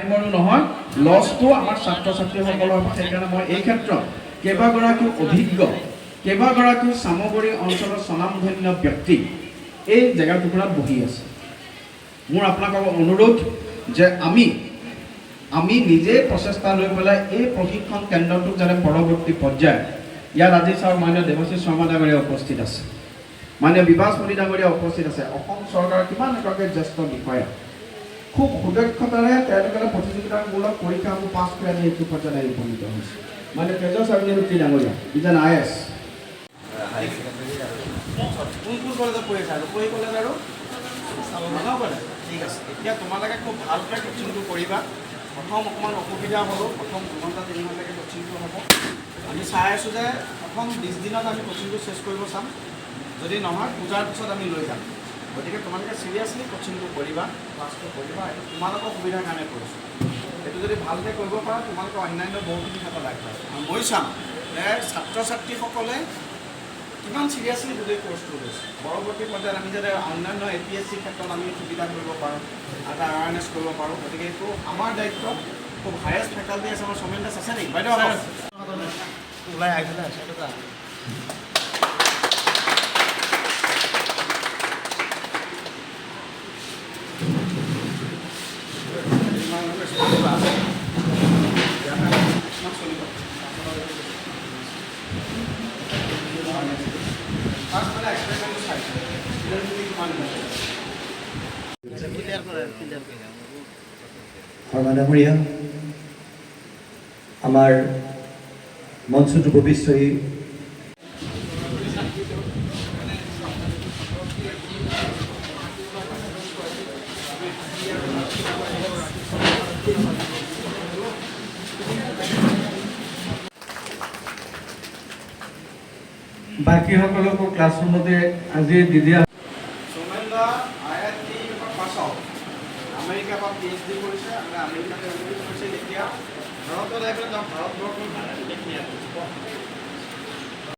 টাইমৰো নহয়, লছটো আমাৰ ছাত্ৰ ছাত্ৰীসকলৰ হ'ব। সেইকাৰণে মই এই ক্ষেত্ৰত কেইবাগৰাকীও অভিজ্ঞ, কেইবাগৰাকীও চামগুৰি অঞ্চলৰ স্বনামধন্য ব্যক্তি এই জেগা টুকুৰাত বহি আছে। মোৰ আপোনালোকক অনুৰোধ যে আমি নিজে প্ৰচেষ্টা লৈ পেলাই এই প্ৰশিক্ষণ কেন্দ্ৰটোক যাতে পৰৱৰ্তী পৰ্যায়ত, ইয়াত আজি চাওক মাননীয় দেৱশ্ৰী শৰ্মা ডাঙৰীয়া উপস্থিত আছে, মাননীয় বিভাসমণি ডাঙৰীয়া উপস্থিত আছে, অসম চৰকাৰৰ কিমান এগৰাকী জ্যেষ্ঠ বিষয়া খুব সুদক্ষতাৰে তেওঁলোকে প্ৰতিযোগিতামূলক পৰীক্ষাবোৰ পাছ কৰি আনি এইটো পৰ্যায়লৈ উপনীত হৈছে। মাননীয় তেজস অগ্নিহোত্ৰী ডাঙৰীয়া ইজ এন IAS। কোন কলেজত পঢ়ি আছে? ৰূপহী কলেজ আৰু নগাঁও কলেজ। ঠিক আছে, এতিয়া তোমালোকে খুব ভালকৈ কোচিংটো কৰিবা। প্ৰথম অকণমান অসুবিধা হ'লেও প্ৰথম 2 ঘণ্টা 3 ঘণ্টাকৈ কোচিংটো হ'ব। আমি চাই আছোঁ যে প্ৰথম 20 দিনত আমি কোচিংটো চেছ কৰিব চাম, যদি নহয় পূজাৰ পিছত আমি লৈ যাম। গতিকে তোমালোকে চিৰিয়াছলি কোচিংটো কৰিবা, ক্লাছটো কৰিবা। এইটো তোমালোকৰ সুবিধাৰ কাৰণে কৰিছোঁ। এইটো যদি ভালকৈ কৰিব পাৰা তোমালোকে অন্যান্য বহুখিনি ক্ষেত্ৰত আগবাঢ়িবা। মই চাম যে ছাত্ৰ ছাত্ৰীসকলে কিমান চিৰিয়াছলি গোটেই কোৰ্চটো লৈছে। পৰৱৰ্তী পৰ্যায়ত আমি যাতে অন্যান্য APSC ক্ষেত্ৰত আমি সুবিধা কৰিব পাৰোঁ, এটা এৱাৰনেছ কৰিব পাৰোঁ। গতিকে এইটো আমাৰ দায়িত্ব। খুব হায়েষ্ট ফেকাল্টি আছে, আমাৰ সমেন দাস আছে নেকি বাইদেউ? ওলাই আহিছিলে ডাঙৰীয়া, আমাৰ মঞ্চ যুৱবিশ্বৰী বাকীসকলকো ক্লাছৰুমতে আজি দি দিয়া। সৌমেনদা IIT পাছ আউট, আমেৰিকাৰ পৰা PhD কৰিছে, আমেৰিকাতে কৰিছে। এতিয়া ভাৰতত আহি পেলাই ভাৰতবৰ্ষৰ